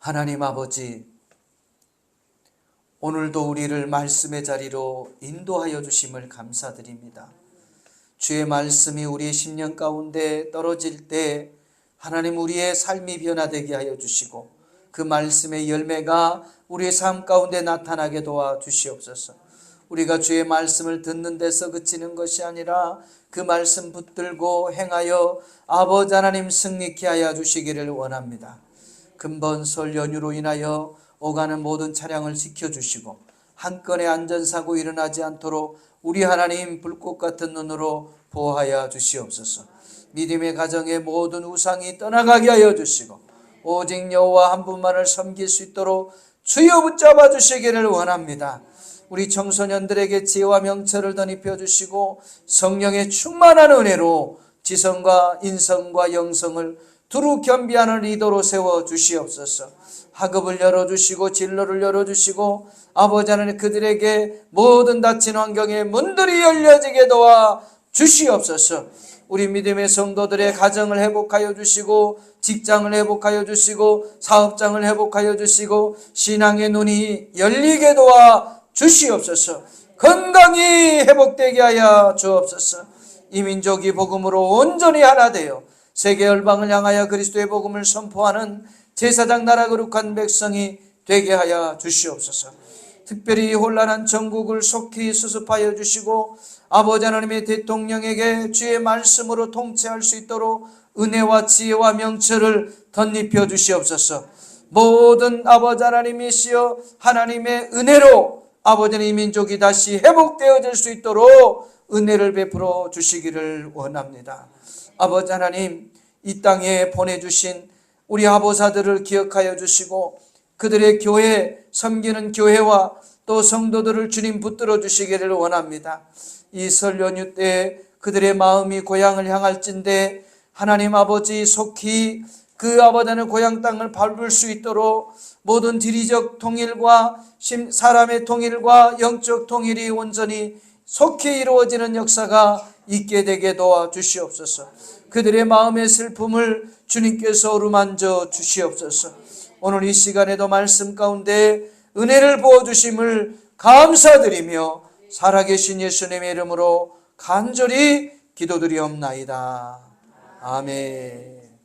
하나님 아버지, 오늘도 우리를 말씀의 자리로 인도하여 주심을 감사드립니다. 주의 말씀이 우리의 심령 가운데 떨어질 때 하나님 우리의 삶이 변화되게 하여 주시고 그 말씀의 열매가 우리의 삶 가운데 나타나게 도와 주시옵소서. 우리가 주의 말씀을 듣는 데서 그치는 것이 아니라 그 말씀 붙들고 행하여 아버지 하나님 승리케 하여 주시기를 원합니다. 금번 설 연휴로 인하여 오가는 모든 차량을 지켜주시고 한 건의 안전사고 일어나지 않도록 우리 하나님 불꽃 같은 눈으로 보호하여 주시옵소서. 믿음의 가정의 모든 우상이 떠나가게 하여 주시고 오직 여호와 한 분만을 섬길 수 있도록 주여 붙잡아 주시기를 원합니다. 우리 청소년들에게 지혜와 명철을 덧입혀 주시고 성령의 충만한 은혜로 지성과 인성과 영성을 두루 겸비하는 리더로 세워 주시옵소서. 학업을 열어주시고 진로를 열어주시고 아버지 하나님 그들에게 모든 닫힌 환경의 문들이 열려지게 도와 주시옵소서. 우리 믿음의 성도들의 가정을 회복하여 주시고 직장을 회복하여 주시고 사업장을 회복하여 주시고 신앙의 눈이 열리게 도와 주시옵소서. 건강이 회복되게 하여 주옵소서. 이 민족이 복음으로 온전히 하나 되어 세계 열방을 향하여 그리스도의 복음을 선포하는 제사장 나라 거룩한 백성이 되게 하여 주시옵소서. 특별히 혼란한 전국을 속히 수습하여 주시고 아버지 하나님의 대통령에게 주의 말씀으로 통치할 수 있도록 은혜와 지혜와 명철을 덧입혀 주시옵소서. 모든 아버지 하나님이시여 하나님의 은혜로 아버지 이 민족이 다시 회복되어질 수 있도록 은혜를 베풀어 주시기를 원합니다. 아버지 하나님, 이 땅에 보내주신 우리 아보사들을 기억하여 주시고 그들의 교회, 섬기는 교회와 또 성도들을 주님 붙들어 주시기를 원합니다. 이 설 연휴 때 그들의 마음이 고향을 향할진대 하나님 아버지 속히 그 아버지 하나님 고향 땅을 밟을 수 있도록 모든 지리적 통일과 사람의 통일과 영적 통일이 온전히 속히 이루어지는 역사가 있게 되게 도와 주시옵소서. 그들의 마음의 슬픔을 주님께서 어루만져 주시옵소서. 오늘 이 시간에도 말씀 가운데 은혜를 부어주심을 감사드리며 살아계신 예수님의 이름으로 간절히 기도드리옵나이다. 아멘.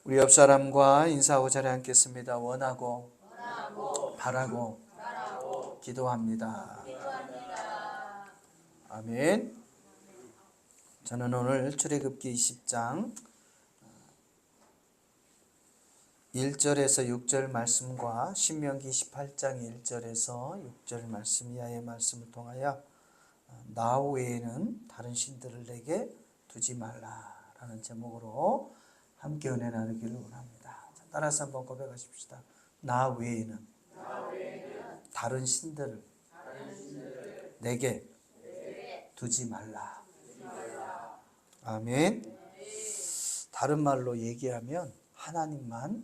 우리 옆 사람과 인사하고 자리에 앉겠습니다. 원하고 바라고 기도합니다. 아멘. 저는 오늘 출애굽기 20장 1절에서 6절 말씀과 신명기 18장 1절에서 6절 말씀 이하의 말씀을 통하여 나 외에는 다른 신들을 내게 두지 말라라는 제목으로 함께 은혜 나누기를 원합니다. 따라서 한번 고백하십시다. 나 외에는 다른 신들을 내게 두지 말라. 아멘. 다른 말로 얘기하면 하나님만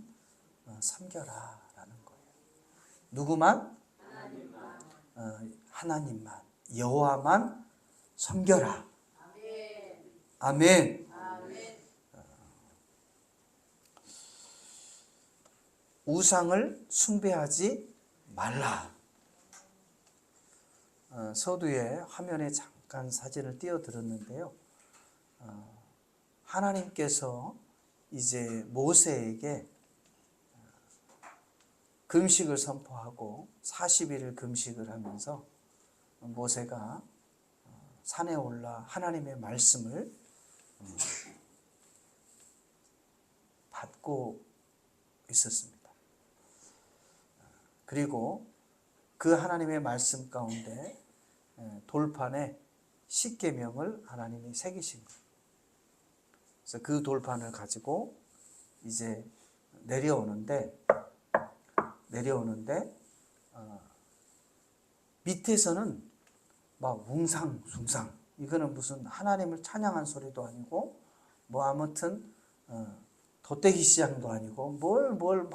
섬겨라 라는 거예요. 누구만? 하나님만, 여호와만 섬겨라. 아멘. 우상을 숭배하지 말라. 서두에 화면에 잠깐 사진을 띄워드렸는데요. 하나님께서 이제 모세에게 금식을 선포하고 40일을 금식을 하면서 모세가 산에 올라 하나님의 말씀을 받고 있었습니다. 그리고 그 하나님의 말씀 가운데 돌판에 십계명을 하나님이 새기신 거예요. 그래서 그 돌판을 가지고 이제 내려오는데 밑에서는 막 웅상숭상, 이거는 무슨 하나님을 찬양한 소리도 아니고 뭐 아무튼 돗대기 시장도 아니고 뭘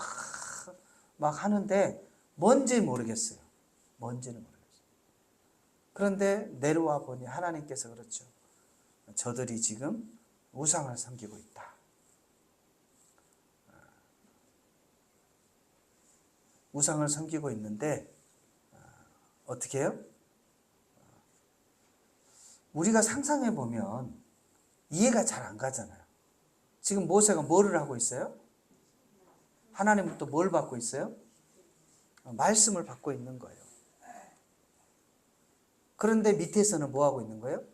막 하는데 뭔지 모르겠어요. 뭔지는 모르겠어요. 그런데 내려와 보니 하나님께서 그렇죠. 저들이 지금 우상을 섬기고 있다. 우상을 섬기고 있는데 어떻게 해요? 우리가 상상해 보면 이해가 잘 안 가잖아요. 지금 모세가 뭐를 하고 있어요? 하나님부터 뭘 받고 있어요? 말씀을 받고 있는 거예요. 그런데 밑에서는 뭐 하고 있는 거예요?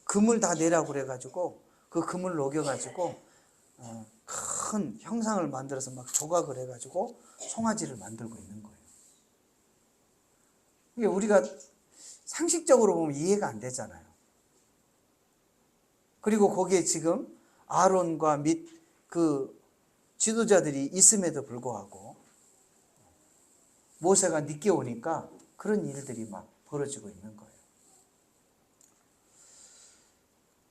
금을 다 내라고 그래가지고 그 금을 녹여가지고 큰 형상을 만들어서 막 조각을 해가지고 송아지를 만들고 있는 거예요. 이게 우리가 상식적으로 보면 이해가 안 되잖아요. 그리고 거기에 지금 아론과 및 그 지도자들이 있음에도 불구하고 모세가 늦게 오니까 그런 일들이 막 벌어지고 있는 거예요.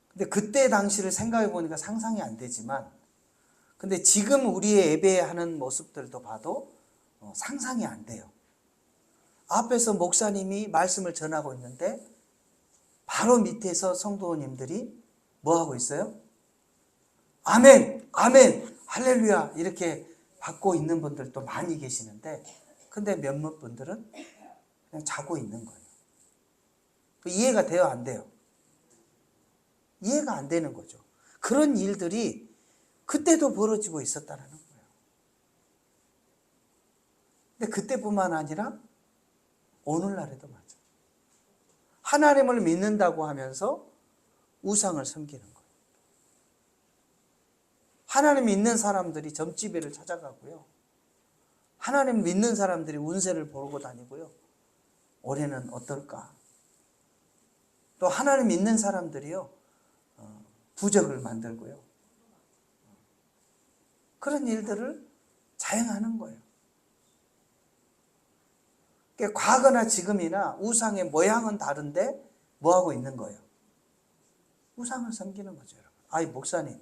근데 그때 당시를 생각해 보니까 상상이 안 되지만, 근데 지금 우리의 예배하는 모습들도 봐도 상상이 안 돼요. 앞에서 목사님이 말씀을 전하고 있는데 바로 밑에서 성도님들이 뭐 하고 있어요? 아멘, 아멘, 할렐루야 이렇게 받고 있는 분들도 많이 계시는데, 근데 몇몇 분들은 그냥 자고 있는 거예요. 이해가 돼요, 안 돼요? 이해가 안 되는 거죠. 그런 일들이 그때도 벌어지고 있었다는 거예요. 근데 그때뿐만 아니라 오늘날에도 맞아요. 하나님을 믿는다고 하면서 우상을 섬기는 거예요. 하나님 믿는 사람들이 점집회를 찾아가고요. 하나님 믿는 사람들이 운세를 보고 다니고요. 올해는 어떨까? 또 하나님 믿는 사람들이요, 부적을 만들고요. 그런 일들을 자행하는 거예요. 그러니까 과거나 지금이나 우상의 모양은 다른데 뭐 하고 있는 거예요? 우상을 섬기는 거죠, 여러분. 아이, 목사님,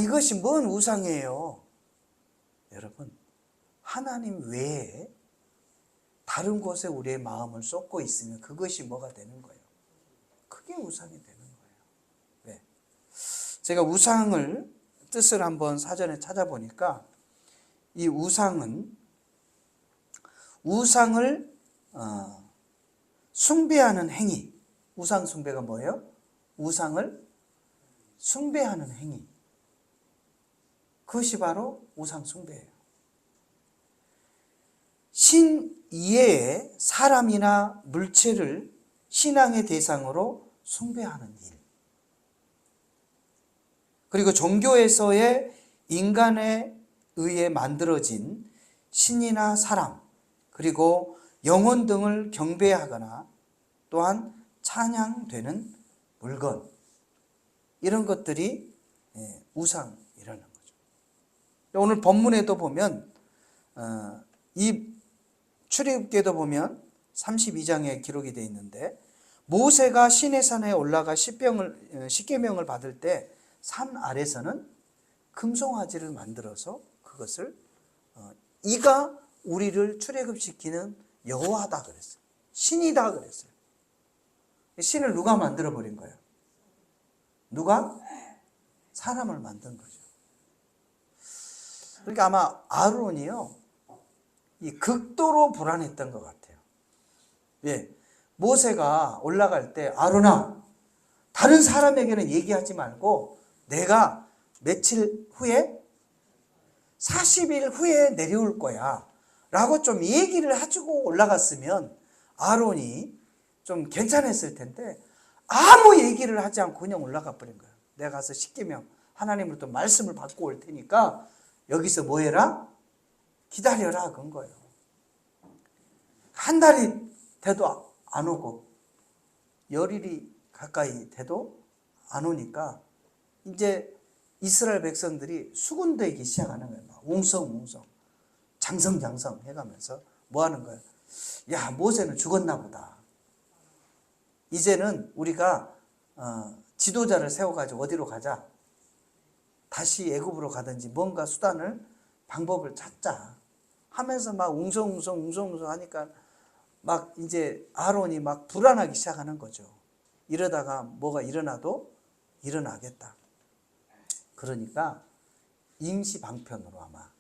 이것이 뭔 우상이에요? 여러분, 하나님 외에 다른 곳에 우리의 마음을 쏟고 있으면 그것이 뭐가 되는 거예요? 그게 우상이 되는 거예요. 왜? 제가 우상을 뜻을 한번 사전에 찾아보니까 이 우상을 숭배하는 행위. 우상 숭배가 뭐예요? 우상을 숭배하는 행위. 그것이 바로 우상 숭배예요. 신 이외의 사람이나 물체를 신앙의 대상으로 숭배하는 일. 그리고 종교에서의 인간에 의해 만들어진 신이나 사람, 그리고 영혼 등을 경배하거나 또한 찬양되는 물건, 이런 것들이 우상이라는 거죠. 오늘 본문에도 보면 이 출애굽기에도 보면 32장에 기록이 되어 있는데, 모세가 시내산에 올라가 십계명을 받을 때 산 아래서는 금송아지를 만들어서 그것을 이가 우리를 출애굽시키는 여호와다 그랬어요. 신이다 그랬어요. 신을 누가 만들어 버린 거예요? 누가? 사람을 만든 거죠. 그러니까 아마 아론이요, 이 극도로 불안했던 것 같아요. 예, 모세가 올라갈 때 아론아, 다른 사람에게는 얘기하지 말고 내가 며칠 후에 40일 후에 내려올 거야 라고 좀 얘기를 해주고 올라갔으면 아론이 좀 괜찮았을 텐데, 아무 얘기를 하지 않고 그냥 올라가 버린 거예요. 내가 가서 십계명 하나님으로부터 말씀을 받고 올 테니까 여기서 뭐 해라? 기다려라 그런 거예요. 한 달이 돼도 안 오고 열일이 가까이 돼도 안 오니까 이제 이스라엘 백성들이 수군대기 시작하는 거예요. 막 웅성웅성 장성장성 해가면서 뭐 하는 거예요? 야, 모세는 죽었나 보다. 이제는 우리가 지도자를 세워가지고 어디로 가자. 다시 애굽으로 가든지 뭔가 수단을, 방법을 찾자 하면서 막 웅성웅성 하니까 막 이제 아론이 막 불안하기 시작하는 거죠. 이러다가 뭐가 일어나도 일어나겠다. 그러니까 임시 방편으로 아마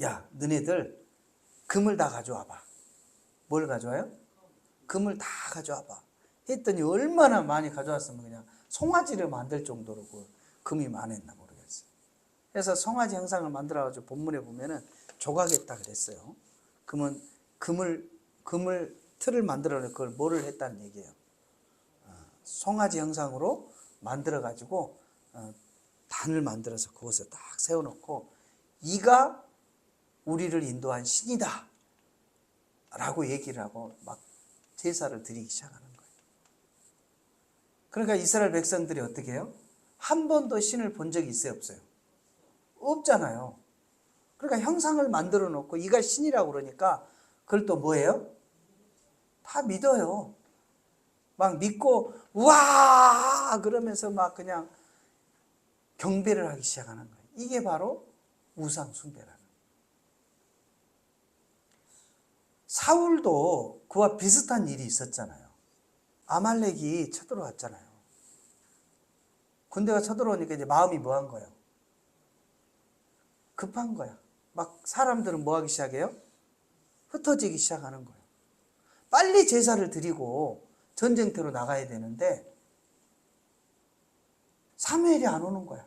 야, 너네들 금을 다 가져와봐. 뭘 가져와요? 금을 다 가져와봐. 했더니 얼마나 많이 가져왔으면 그냥 송아지를 만들 정도로 그 금이 많았나 모르겠어요. 그래서 송아지 형상을 만들어가지고 본문에 보면은 조각했다 그랬어요. 금을 틀을 만들어서 그걸 뭐를 했다는 얘기예요. 송아지 형상으로 만들어가지고 단을 만들어서 그것을 딱 세워놓고 이가 우리를 인도한 신이다 라고 얘기를 하고 막 제사를 드리기 시작하는 거예요. 그러니까 이스라엘 백성들이 어떻게 해요? 한 번도 신을 본 적이 있어요, 없어요? 없잖아요. 그러니까 형상을 만들어 놓고 이가 신이라고 그러니까 그걸 또 뭐예요? 다 믿어요. 막 믿고 우와 그러면서 막 그냥 경배를 하기 시작하는 거예요. 이게 바로 우상 숭배라는 거예요. 사울도 그와 비슷한 일이 있었잖아요. 아말렉이 쳐들어왔잖아요. 군대가 쳐들어오니까 이제 마음이 뭐 한 거예요? 급한 거야. 막 사람들은 뭐 하기 시작해요? 흩어지기 시작하는 거예요. 빨리 제사를 드리고 전쟁터로 나가야 되는데 사무엘이 안 오는 거야.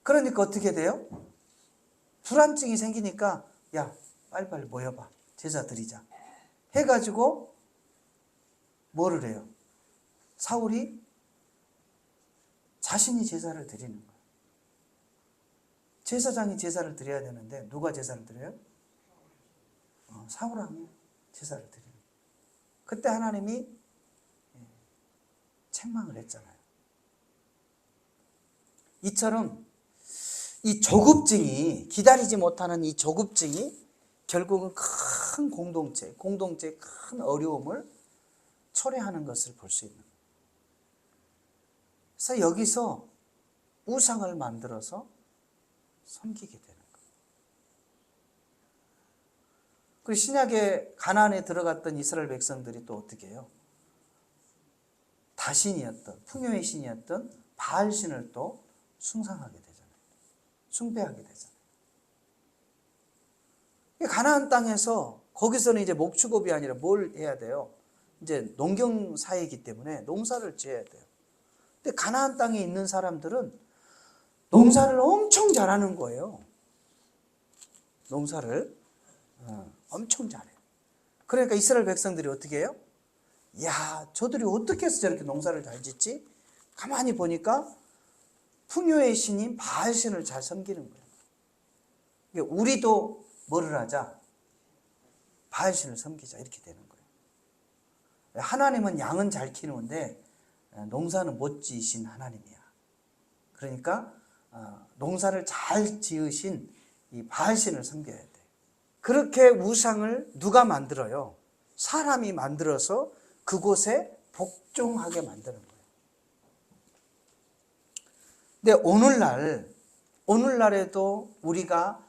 그러니까 어떻게 돼요? 불안증이 생기니까 야 빨리빨리 모여봐. 제사 드리자. 해가지고 뭐를 해요? 사울이 자신이 제사를 드리는 거예요. 제사장이 제사를 드려야 되는데 누가 제사를 드려요? 사울왕이 제사를 드리는 거예요. 그때 하나님이 책망을 했잖아요. 이처럼 이 조급증이 기다리지 못하는 이 조급증이 결국은 큰 공동체의 큰 어려움을 초래하는 것을 볼 수 있는 거예요. 그래서 여기서 우상을 만들어서 섬기게 되는 거예요. 그리고 신약의 가나안에 들어갔던 이스라엘 백성들이 또 어떻게 해요? 다신이었던 풍요의 신이었던 바알신을 또 숭상하게 되잖아요. 숭배하게 되잖아요. 가나안 땅에서 거기서는 이제 목축업이 아니라 뭘 해야 돼요? 이제 농경 사회이기 때문에 농사를 지어야 돼요. 근데 가나안 땅에 있는 사람들은 농사를 엄청 잘하는 거예요. 농사를 엄청 잘해요. 그러니까 이스라엘 백성들이 어떻게 해요? 야, 저들이 어떻게 해서 저렇게 농사를 잘 짓지? 가만히 보니까 풍요의 신인 바알신을 잘 섬기는 거예요. 우리도 뭐를 하자? 바알신을 섬기자 이렇게 되는 거예요. 하나님은 양은 잘 키우는데 농사는 못 지으신 하나님이야. 그러니까 농사를 잘 지으신 이 바알신을 섬겨야 돼. 그렇게 우상을 누가 만들어요? 사람이 만들어서 그곳에 복종하게 만드는 거예요. 근데 오늘날에도 우리가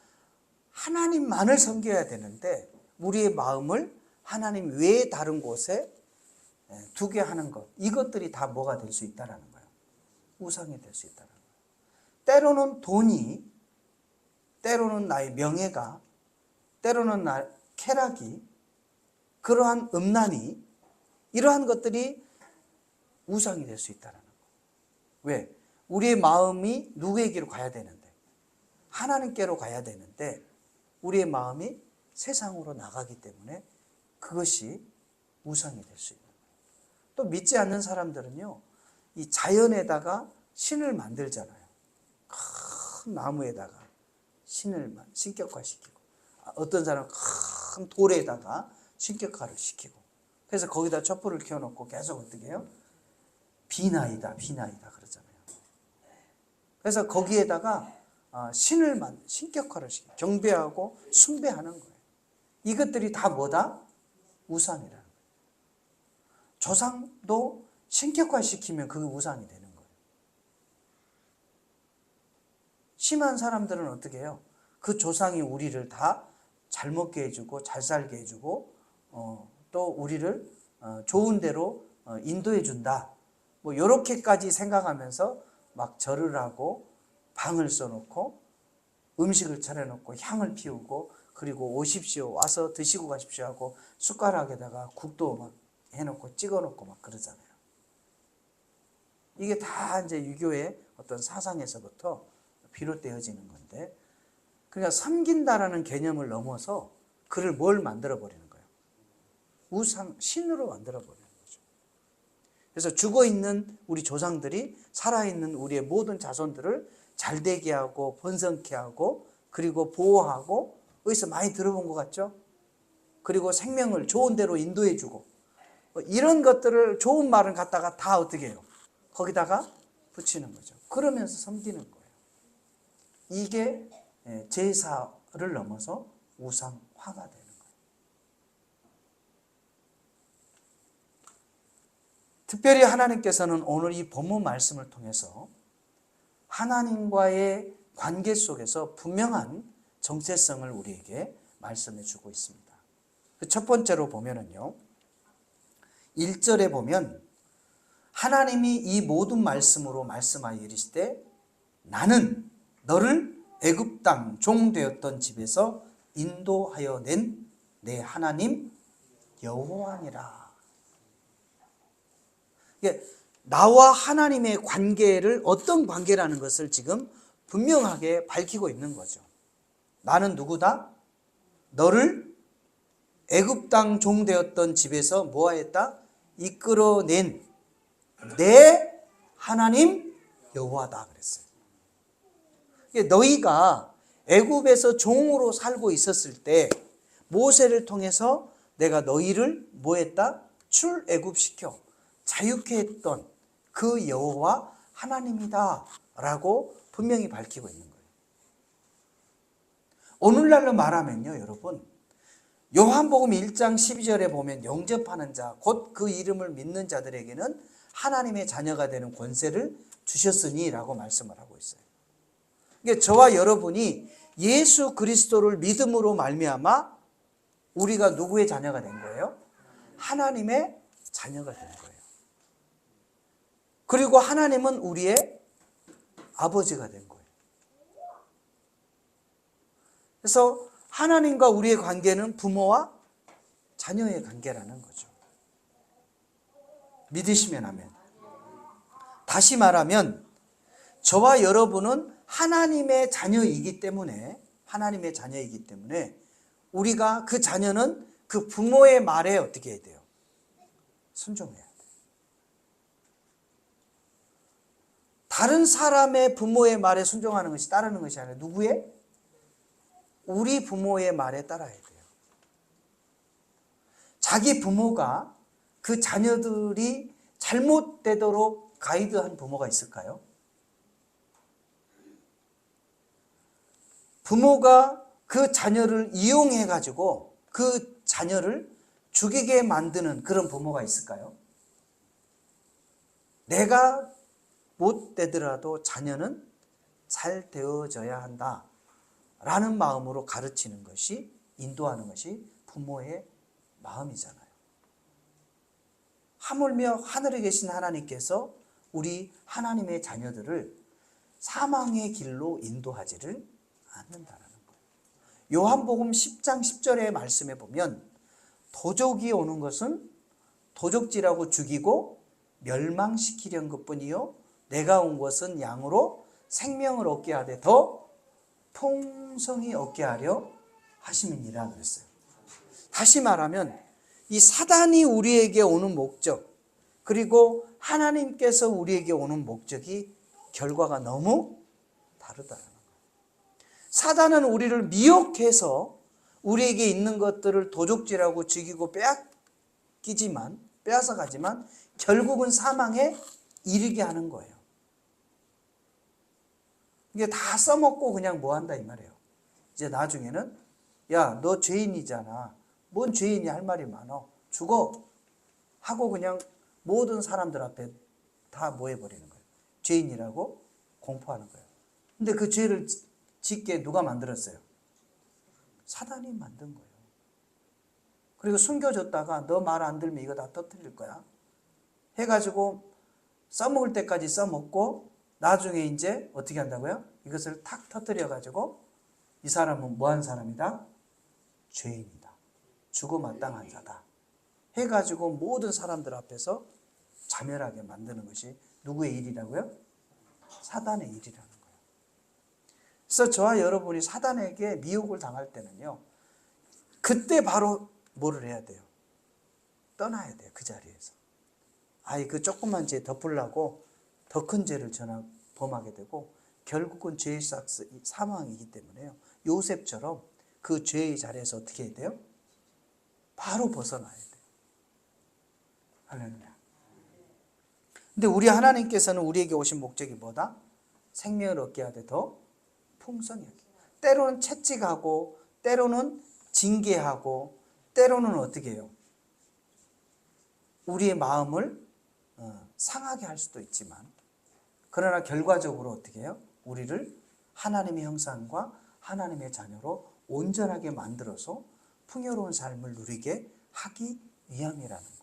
하나님만을 섬겨야 되는데 우리의 마음을 하나님 외에 다른 곳에 두게 하는 것, 이것들이 다 뭐가 될 수 있다는 거예요. 우상이 될 수 있다는 거예요. 때로는 돈이, 때로는 나의 명예가, 때로는 나의 쾌락이, 그러한 음란이, 이러한 것들이 우상이 될 수 있다는 거예요. 왜? 우리의 마음이 누구에게로 가야 되는데, 하나님께로 가야 되는데 우리의 마음이 세상으로 나가기 때문에 그것이 우상이 될 수 있는 거예요. 또 믿지 않는 사람들은요, 이 자연에다가 신을 만들잖아요. 큰 나무에다가 신을 신격화시키고, 어떤 사람은 큰 돌에다가 신격화를 시키고, 그래서 거기다 촛불을 켜놓고 계속 어떻게 해요? 비나이다 그러잖아요. 그래서 거기에다가 신격화를 시키고 경배하고 숭배하는 거예요. 이것들이 다 뭐다? 우상이라는 거예요. 조상도 신격화시키면 그게 우상이 되는 거예요. 심한 사람들은 어떻게 해요? 그 조상이 우리를 다 잘 먹게 해주고 잘 살게 해주고 또 우리를 좋은 데로 인도해 준다. 뭐 요렇게까지 생각하면서 막 절을 하고 방을 써놓고 음식을 차려놓고 향을 피우고 그리고 오십시오 와서 드시고 가십시오 하고 숟가락에다가 국도 막 해놓고 찍어놓고 막 그러잖아요. 이게 다 이제 유교의 어떤 사상에서부터 비롯되어지는 건데, 그러니까 섬긴다라는 개념을 넘어서 그를 뭘 만들어 버리는 거예요? 우상, 신으로 만들어 버리는 거죠. 그래서 죽어 있는 우리 조상들이 살아있는 우리의 모든 자손들을 잘되게 하고 번성케 하고 그리고 보호하고, 어디서 많이 들어본 것 같죠? 그리고 생명을 좋은 데로 인도해 주고, 이런 것들을 좋은 말을 갖다가 다 어떻게 해요? 거기다가 붙이는 거죠. 그러면서 섬기는 거예요. 이게 제사를 넘어서 우상화가 되는 거예요. 특별히 하나님께서는 오늘 이 본문 말씀을 통해서 하나님과의 관계 속에서 분명한 정체성을 우리에게 말씀해 주고 있습니다. 첫 번째로 보면은요, 1절에 보면 하나님이 이 모든 말씀으로 말씀하여 이르시되 나는 너를 애굽 땅 종 되었던 집에서 인도하여 낸 내 하나님 여호와니라. 나와 하나님의 관계를 어떤 관계라는 것을 지금 분명하게 밝히고 있는 거죠. 나는 누구다? 너를 애굽 땅 종 되었던 집에서 뭐하였다? 이끌어낸 내 하나님 여호와다 그랬어요. 너희가 애굽에서 종으로 살고 있었을 때 모세를 통해서 내가 너희를 뭐했다? 출애굽시켜 자유케 했던 그 여호와 하나님이다 라고 분명히 밝히고 있는 거예요. 오늘날로 말하면요, 여러분, 요한복음 1장 12절에 보면 영접하는 자, 곧 그 이름을 믿는 자들에게는 하나님의 자녀가 되는 권세를 주셨으니 라고 말씀을 하고 있어요. 그러니까 저와 여러분이 예수 그리스도를 믿음으로 말미암아 우리가 누구의 자녀가 된 거예요? 하나님의 자녀가 된 거예요. 그리고 하나님은 우리의 아버지가 된 거예요. 그래서 하나님과 우리의 관계는 부모와 자녀의 관계라는 거죠. 믿으시면 아멘. 다시 말하면 저와 여러분은 하나님의 자녀이기 때문에 우리가 그 자녀는 그 부모의 말에 어떻게 해야 돼요? 순종해야 돼요. 다른 사람의 부모의 말에 순종하는 것이 따르는 것이 아니라 누구의? 우리 부모의 말에 따라야 돼요. 자기 부모가 그 자녀들이 잘못되도록 가이드한 부모가 있을까요? 부모가 그 자녀를 이용해가지고 그 자녀를 죽이게 만드는 그런 부모가 있을까요? 내가 못되더라도 자녀는 잘 되어져야 한다 라는 마음으로 가르치는 것이, 인도하는 것이 부모의 마음이잖아요. 하물며 하늘에 계신 하나님께서 우리 하나님의 자녀들을 사망의 길로 인도하지를 않는다라는 거예요. 요한복음 10장 10절의 말씀에 보면 도적이 오는 것은 도적질하고 죽이고 멸망시키려는 것뿐이요 내가 온 것은 양으로 생명을 얻게 하되 더 풍성히 얻게 하려 하심이니라 그랬어요. 다시 말하면 이 사단이 우리에게 오는 목적, 그리고 하나님께서 우리에게 오는 목적이 결과가 너무 다르다는 거예요. 사단은 우리를 미혹해서 우리에게 있는 것들을 도적질하고 죽이고 빼앗아가지만 결국은 사망에 이르게 하는 거예요. 이게 다 써먹고 그냥 뭐 한다 이 말이에요. 이제 나중에는 야, 너 죄인이잖아. 뭔 죄인이 할 말이 많어. 죽어. 하고 그냥 모든 사람들 앞에 다 뭐 해버리는 거예요. 죄인이라고 공포하는 거예요. 근데 그 죄를 짓게 누가 만들었어요? 사단이 만든 거예요. 그리고 숨겨줬다가 너 말 안 들으면 이거 다 터뜨릴 거야 해가지고 써먹을 때까지 써먹고 나중에 이제 어떻게 한다고요? 이것을 탁 터뜨려 가지고 이 사람은 뭐한 사람이다? 죄인이다. 죽어마땅한 자다. 해가지고 모든 사람들 앞에서 자멸하게 만드는 것이 누구의 일이라고요? 사단의 일이라는 거예요. 그래서 저와 여러분이 사단에게 미혹을 당할 때는요, 그때 바로 뭐를 해야 돼요? 떠나야 돼요. 그 자리에서. 그 조그만 죄 덮으려고 더 큰 죄를 범하게 되고 결국은 죄의 사망이기 때문에요. 요셉처럼 그 죄의 자리에서 어떻게 해야 돼요? 바로 벗어나야 돼요. 할렐루야. 근데 우리 하나님께서는 우리에게 오신 목적이 뭐다? 생명을 얻게 하되 더 풍성히 하게. 때로는 채찍하고 때로는 징계하고 때로는 어떻게 해요? 우리의 마음을 상하게 할 수도 있지만 그러나 결과적으로 어떻게 해요? 우리를 하나님의 형상과 하나님의 자녀로 온전하게 만들어서 풍요로운 삶을 누리게 하기 위함이라는 거예요.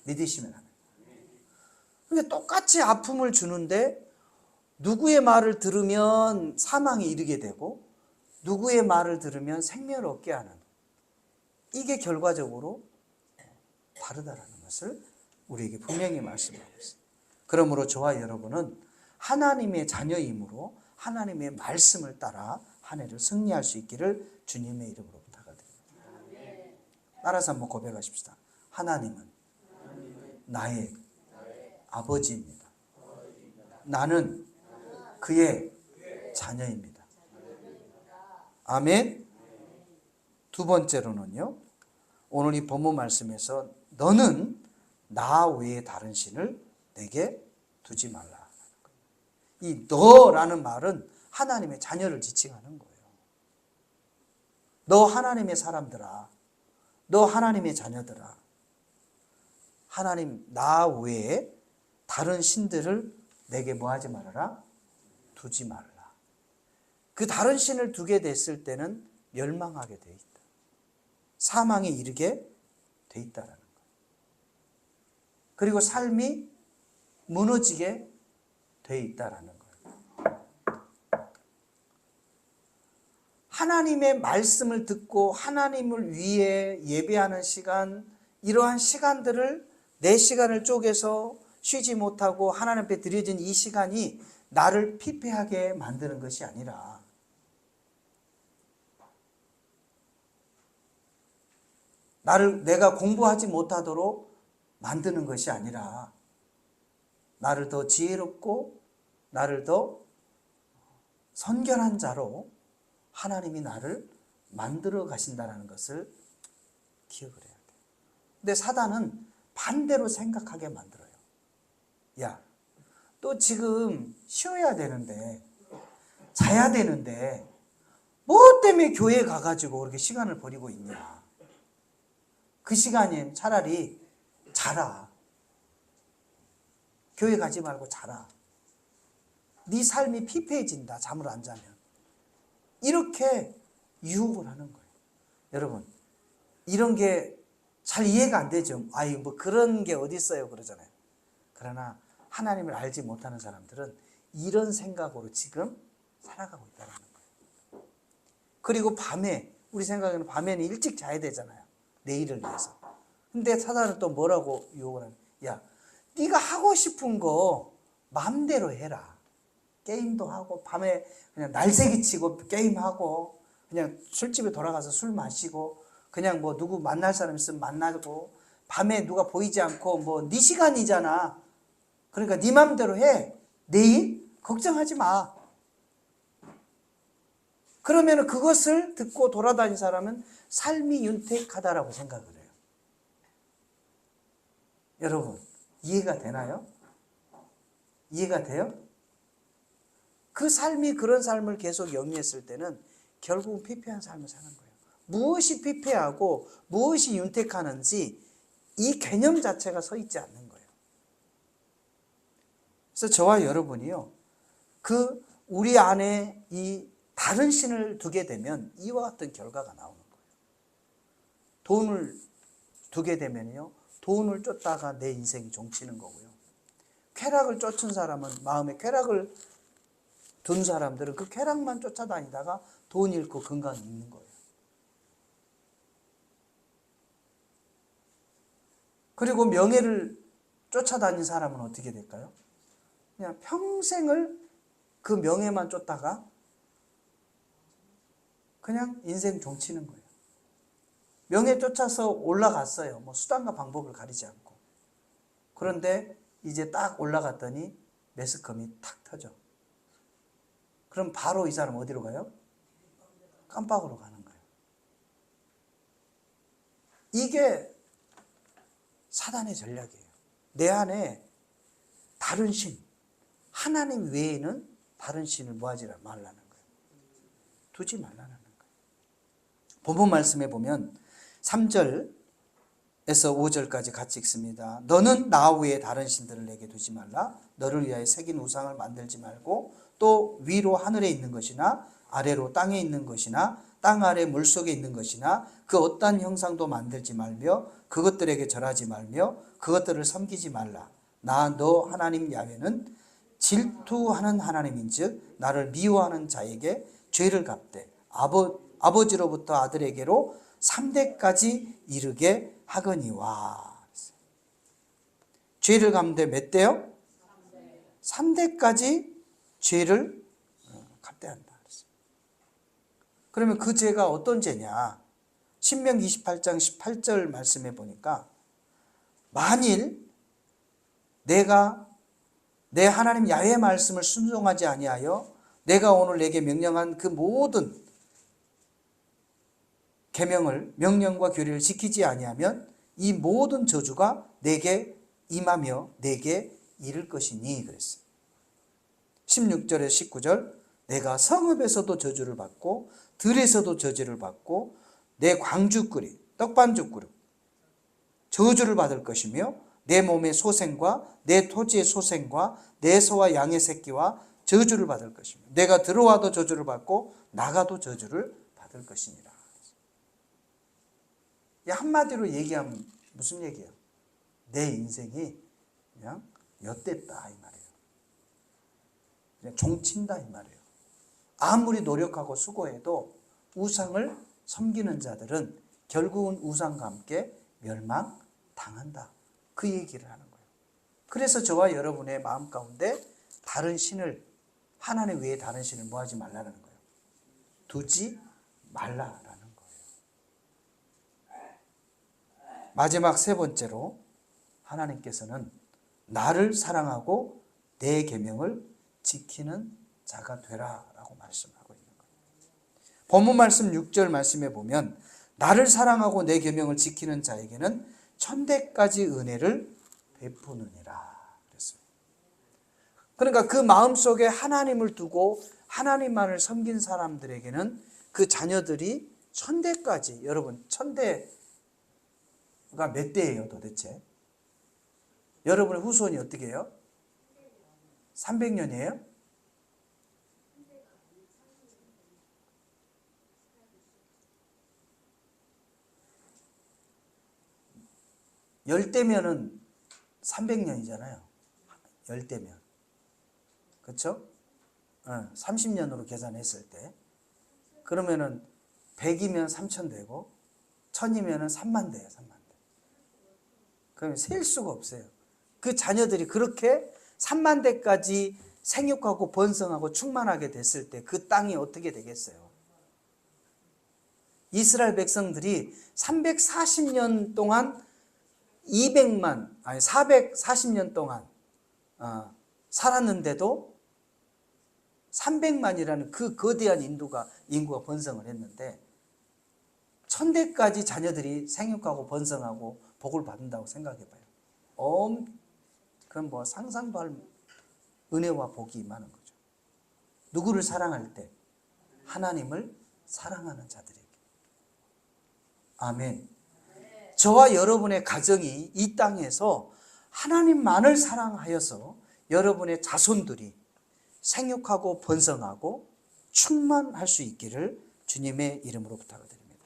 믿으시면 합니다. 그러니까 똑같이 아픔을 주는데 누구의 말을 들으면 사망에 이르게 되고 누구의 말을 들으면 생명을 얻게 하는, 이게 결과적으로 다르다라는 것을 우리에게 분명히 말씀하고 있습니다. 그러므로 저와 여러분은 하나님의 자녀이므로 하나님의 말씀을 따라 한 해를 승리할 수 있기를 주님의 이름으로 부탁드립니다. 따라서 한번 고백하십시다. 하나님은 나의 아버지입니다. 나는 그의 자녀입니다. 아멘. 두 번째로는요, 오늘 이 본문 말씀에서 너는 나 외에 다른 신을 내게 두지 말라. 이 너라는 말은 하나님의 자녀를 지칭하는 거예요. 너 하나님의 사람들아, 너 하나님의 자녀들아, 하나님 나 외에 다른 신들을 내게 뭐 하지 말아라? 두지 말라. 그 다른 신을 두게 됐을 때는 멸망하게 돼 있다. 사망에 이르게 돼 있다라는 거예요. 그리고 삶이 무너지게 돼 있다라는 거예요. 하나님의 말씀을 듣고 하나님을 위해 예배하는 시간, 이러한 시간들을 내 시간을 쪼개서 쉬지 못하고 하나님 앞에 드려진 이 시간이 나를 피폐하게 만드는 것이 아니라 내가 공부하지 못하도록 만드는 것이 아니라 나를 더 지혜롭고 나를 더 선결한 자로 하나님이 나를 만들어 가신다는 것을 기억을 해야 돼요. 근데 사단은 반대로 생각하게 만들어요. 야, 너 지금 쉬어야 되는데, 자야 되는데 뭐 때문에 교회 가가지고 그렇게 시간을 버리고 있냐. 그 시간엔 차라리 자라. 교회 가지 말고 자라. 네 삶이 피폐해진다, 잠을 안 자면. 이렇게 유혹을 하는 거예요. 여러분, 이런 게 잘 이해가 안 되죠. 뭐 그런 게 어디 있어요 그러잖아요. 그러나 하나님을 알지 못하는 사람들은 이런 생각으로 지금 살아가고 있다는 거예요. 그리고 밤에, 우리 생각에는 밤에는 일찍 자야 되잖아요. 내일을 위해서. 근데 사단은 또 뭐라고 유혹을 하냐. 야, 네가 하고 싶은 거 마음대로 해라. 게임도 하고 밤에 그냥 날새기 치고 게임하고 그냥 술집에 돌아가서 술 마시고 그냥 뭐 누구 만날 사람 있으면 만나고 밤에 누가 보이지 않고 뭐 네 시간이잖아. 그러니까 네 마음대로 해. 내일 걱정하지 마. 그러면 그것을 듣고 돌아다닌 사람은 삶이 윤택하다라고 생각을 해요. 여러분, 이해가 되나요? 이해가 돼요? 그 삶이 그런 삶을 계속 영위했을 때는 결국은 피폐한 삶을 사는 거예요. 무엇이 피폐하고 무엇이 윤택하는지 이 개념 자체가 서 있지 않는 거예요. 그래서 저와 여러분이요, 우리 안에 이 다른 신을 두게 되면 이와 같은 결과가 나오는 거예요. 돈을 두게 되면요, 돈을 쫓다가 내 인생이 종치는 거고요. 쾌락을 쫓은 사람은, 마음에 쾌락을 둔 사람들은 그 쾌락만 쫓아다니다가 돈 잃고 건강 잃는 거예요. 그리고 명예를 쫓아다닌 사람은 어떻게 될까요? 그냥 평생을 그 명예만 쫓다가 그냥 인생 종치는 거예요. 명예 쫓아서 올라갔어요. 뭐 수단과 방법을 가리지 않고. 그런데 이제 딱 올라갔더니 매스컴이 탁 터져. 그럼 바로 이 사람 어디로 가요? 깜빡으로 가는 거예요. 이게 사단의 전략이에요. 내 안에 다른 신, 하나님 외에는 다른 신을 뭐하지 말라는 거예요. 두지 말라는 거예요. 본문 말씀에 보면 3절에서 5절까지 같이 읽습니다. 너는 나 외에 다른 신들을 내게 두지 말라. 너를 위하여 새긴 우상을 만들지 말고 또 위로 하늘에 있는 것이나 아래로 땅에 있는 것이나 땅 아래 물속에 있는 것이나 그 어떠한 형상도 만들지 말며 그것들에게 절하지 말며 그것들을 섬기지 말라. 나 너 하나님 야훼는 질투하는 하나님인즉 나를 미워하는 자에게 죄를 갚되 아버지로부터 아들에게로 3대까지 이르게 하거니와. 죄를 갚되 몇 대요? 3대까지 죄를 갚대한다. 그러면 그 죄가 어떤 죄냐? 신명기 28장 18절 말씀해 보니까 만일 내가 내 하나님 야훼의 말씀을 순종하지 아니하여 내가 오늘 내게 명령한 그 모든 계명을 명령과 규례를 지키지 아니하면 이 모든 저주가 내게 임하며 내게 이를 것이니 그랬어요. 16절에 19절 내가 성읍에서도 저주를 받고 들에서도 저주를 받고 내 광주그릇 떡반죽그릇 저주를 받을 것이며 내 몸의 소생과 내 토지의 소생과 내 소와 양의 새끼와 저주를 받을 것이며 내가 들어와도 저주를 받고 나가도 저주를 받을 것이니라. 한마디로 얘기하면 무슨 얘기예요? 내 인생이 그냥 엿됐다 이 말이에요. 그냥 종친다 이 말이에요. 아무리 노력하고 수고해도 우상을 섬기는 자들은 결국은 우상과 함께 멸망당한다. 그 얘기를 하는 거예요. 그래서 저와 여러분의 마음 가운데 다른 신을, 하나님 외에 다른 신을 뭐하지 말라는 거예요. 두지 말라라는 거예요. 마지막 세 번째로 하나님께서는 나를 사랑하고 내 계명을 지키는 자가 되라라고 말씀하고 있는 거예요. 본문 말씀 6절 말씀에 보면 나를 사랑하고 내 계명을 지키는 자에게는 천대까지 은혜를 베푸느니라 그랬어요. 그러니까 그 마음속에 하나님을 두고 하나님만을 섬긴 사람들에게는 그 자녀들이 천대까지, 여러분 천대가 몇 대예요 도대체? 여러분의 후손이 어떻게 해요? 300년이에요? 열대면은 300년이잖아요. 열대면. 그렇죠? 30년으로 계산했을 때. 그러면은 100이면 3천 되고 1000이면 3만 돼요. 3만 대. 그러면 셀 수가 없어요. 그 자녀들이 그렇게 3만 대까지 생육하고 번성하고 충만하게 됐을 때 그 땅이 어떻게 되겠어요? 이스라엘 백성들이 340년 동안 440년 동안 살았는데도 300만이라는 그 거대한 인구가 번성을 했는데 1000대까지 자녀들이 생육하고 번성하고 복을 받는다고 생각해봐요. 그건 뭐 상상도 할 은혜와 복이 임하는 거죠. 누구를 사랑할 때? 하나님을 사랑하는 자들에게. 아멘. 저와 여러분의 가정이 이 땅에서 하나님만을 사랑하여서 여러분의 자손들이 생육하고 번성하고 충만할 수 있기를 주님의 이름으로 부탁드립니다.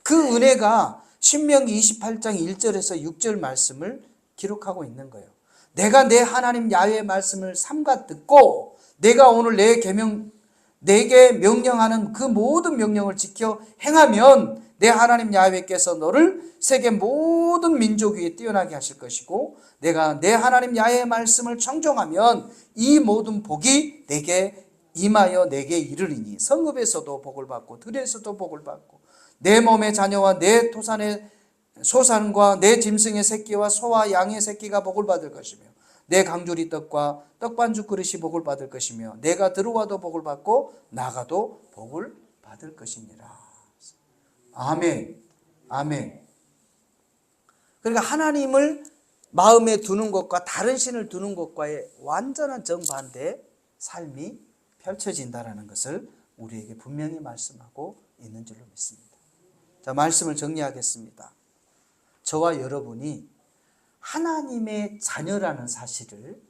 그 은혜가 신명기 28장 1절에서 6절 말씀을 기록하고 있는 거예요. 내가 내 하나님 야훼의 말씀을 삼가 듣고 내가 오늘 내게 명령하는 그 모든 명령을 지켜 행하면 내 하나님 야훼께서 너를 세계 모든 민족 위에 뛰어나게 하실 것이고, 내가 내 하나님 야훼의 말씀을 청종하면 이 모든 복이 내게 임하여 내게 이르리니 성읍에서도 복을 받고 들에서도 복을 받고 내 몸의 자녀와 내 토산의 소산과 내 짐승의 새끼와 소와 양의 새끼가 복을 받을 것이며 내 강주리 떡과 떡반죽 그릇이 복을 받을 것이며 내가 들어와도 복을 받고 나가도 복을 받을 것이니라. 아멘. 아멘. 그러니까 하나님을 마음에 두는 것과 다른 신을 두는 것과의 완전한 정반대의 삶이 펼쳐진다는 것을 우리에게 분명히 말씀하고 있는 줄로 믿습니다. 자, 말씀을 정리하겠습니다. 저와 여러분이 하나님의 자녀라는 사실을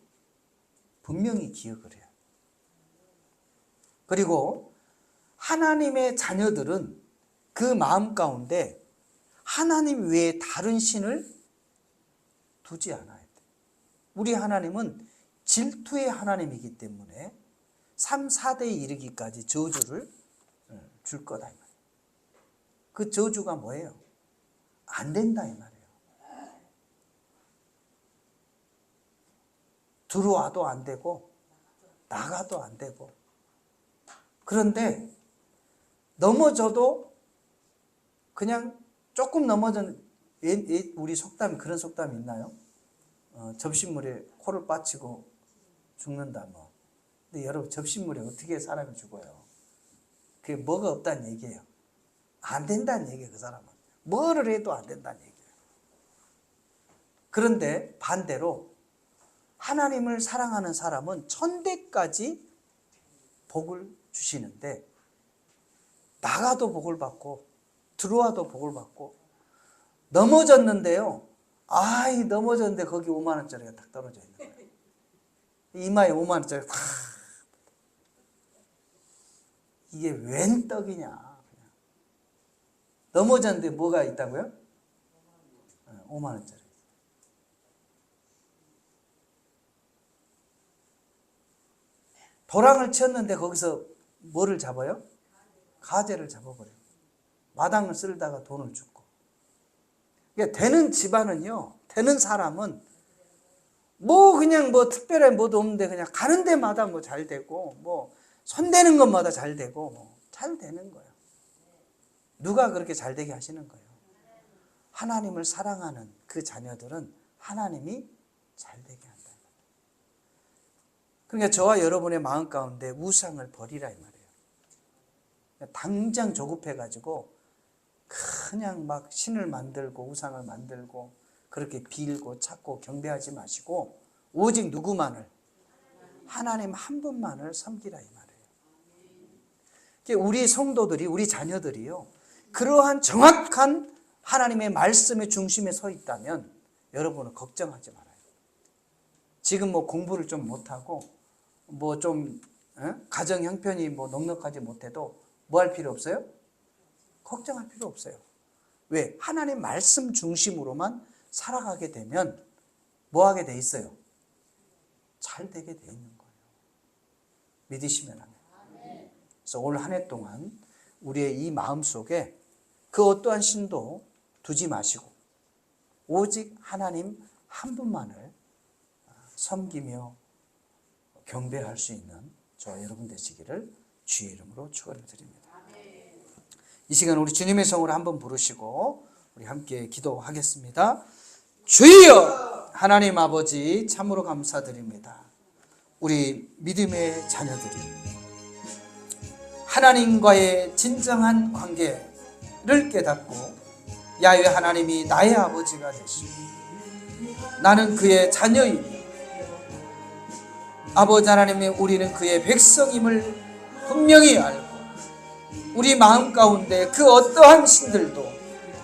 분명히 기억을 해요. 그리고 하나님의 자녀들은 그 마음 가운데 하나님 외에 다른 신을 두지 않아야 돼. 우리 하나님은 질투의 하나님이기 때문에 3, 4대에 이르기까지 저주를 줄 거다 이 말이에요. 그 저주가 뭐예요? 안 된다 이 말이에요. 들어와도 안 되고 나가도 안 되고. 그런데 넘어져도 그냥 조금 넘어져. 우리 속담이 그런 속담이 있나요? 접시물에 코를 빠치고 죽는다 뭐. 근데 여러분, 접시물에 어떻게 사람이 죽어요? 그게 뭐가 없다는 얘기예요. 안 된다는 얘기예요. 그 사람은 뭐를 해도 안 된다는 얘기예요. 그런데 반대로 하나님을 사랑하는 사람은 천대까지 복을 주시는데 나가도 복을 받고 들어와도 복을 받고, 넘어졌는데요, 넘어졌는데 거기 5만 원짜리가 딱 떨어져 있는 거예요. 이마에 5만 원짜리가 탁. 이게 웬 떡이냐. 넘어졌는데 뭐가 있다고요? 5만 원짜리. 도랑을 쳤는데 거기서 뭐를 잡아요? 가재를 잡아버려요. 마당을 쓸다가 돈을 줍고. 그러니까 되는 집안은요, 되는 사람은 그냥 특별한 뭐도 없는데 그냥 가는 데마다 잘 되고, 손대는 것마다 잘 되고, 잘 되는 거예요. 누가 그렇게 잘 되게 하시는 거예요? 하나님을 사랑하는 그 자녀들은 하나님이 잘 되게 한다. 그러니까 저와 여러분의 마음 가운데 우상을 버리라 이 말이에요. 당장 조급해가지고 그냥 막 신을 만들고 우상을 만들고 그렇게 빌고 찾고 경배하지 마시고 오직 누구만을? 하나님 한 분만을 섬기라 이 말이에요. 우리 성도들이, 우리 자녀들이요, 그러한 정확한 하나님의 말씀의 중심에 서 있다면 여러분은 걱정하지 말아요. 지금 공부를 좀 못하고 가정 형편이 넉넉하지 못해도 뭐 할 필요 없어요? 걱정할 필요 없어요. 왜? 하나님 말씀 중심으로만 살아가게 되면 뭐 하게 돼 있어요? 잘 되게 돼 있는 거예요. 믿으시면 합니다. 그래서 오늘 한 해 동안 우리의 이 마음 속에 그 어떠한 신도 두지 마시고 오직 하나님 한 분만을 섬기며 경배할 수 있는 저와 여러분 되시기를 주의 이름으로 축원드립니다. 이 시간 우리 주님의 성으로 한번 부르시고 우리 함께 기도하겠습니다. 주여, 하나님 아버지 참으로 감사드립니다. 우리 믿음의 자녀들이 하나님과의 진정한 관계를 깨닫고 야훼 하나님이 나의 아버지가 되시고 나는 그의 자녀이며 아버지 하나님이 우리는 그의 백성임을 분명히 알고 우리 마음 가운데 그 어떠한 신들도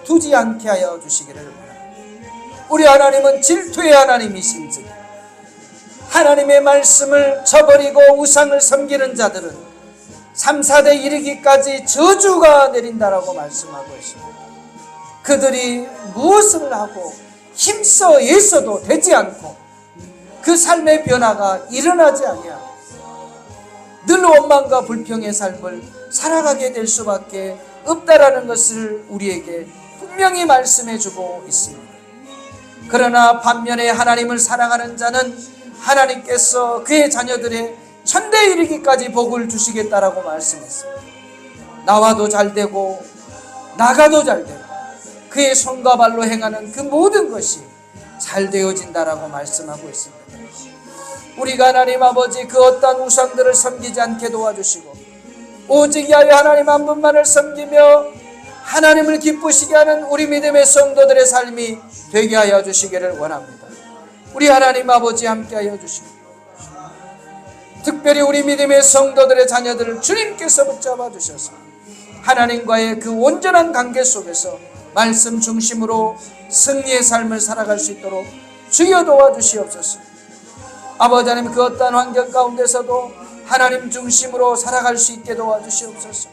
두지 않게 하여 주시기를 바랍니다. 우리 하나님은 질투의 하나님이신즉 하나님의 말씀을 저버리고 우상을 섬기는 자들은 3, 4대 이르기까지 저주가 내린다라고 말씀하고 있습니다. 그들이 무엇을 하고 힘써 애써도 되지 않고 그 삶의 변화가 일어나지 아니하고 늘 원망과 불평의 삶을 살아가게 될 수밖에 없다라는 것을 우리에게 분명히 말씀해 주고 있습니다. 그러나 반면에 하나님을 사랑하는 자는 하나님께서 그의 자녀들의 천대에 이르기까지 복을 주시겠다라고 말씀했습니다. 나와도 잘되고 나가도 잘되고 그의 손과 발로 행하는 그 모든 것이 잘 되어진다라고 말씀하고 있습니다. 우리가 하나님 아버지 그 어떠한 우상들을 섬기지 않게 도와주시고 오직 야훼 하나님 한 분만을 섬기며 하나님을 기쁘시게 하는 우리 믿음의 성도들의 삶이 되게 하여 주시기를 원합니다. 우리 하나님 아버지 함께 하여 주시고 특별히 우리 믿음의 성도들의 자녀들을 주님께서 붙잡아 주셔서 하나님과의 그 온전한 관계 속에서 말씀 중심으로 승리의 삶을 살아갈 수 있도록 주여 도와주시옵소서. 아버지 하나님 그 어떠한 환경 가운데서도 하나님 중심으로 살아갈 수 있게 도와주시옵소서.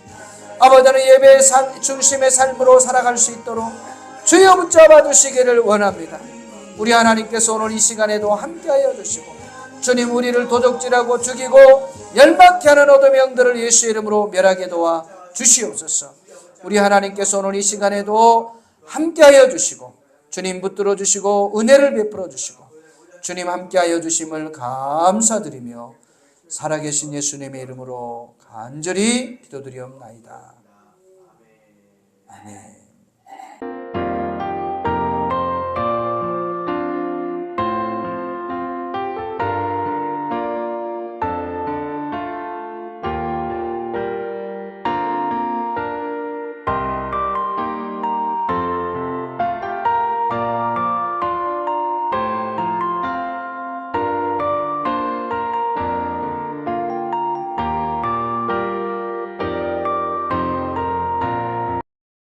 아버지 하나님 예배 중심의 삶으로 살아갈 수 있도록 주여 붙잡아 주시기를 원합니다. 우리 하나님께서 오늘 이 시간에도 함께하여 주시고 주님 우리를 도적질하고 죽이고 열받게 하는 어둠의 영들을 예수의 이름으로 멸하게 도와 주시옵소서. 우리 하나님께서 오늘 이 시간에도 함께하여 주시고 주님 붙들어 주시고 은혜를 베풀어 주시고 주님 함께하여 주심을 감사드리며 살아계신 예수님의 이름으로 간절히 기도드리옵나이다. 아멘.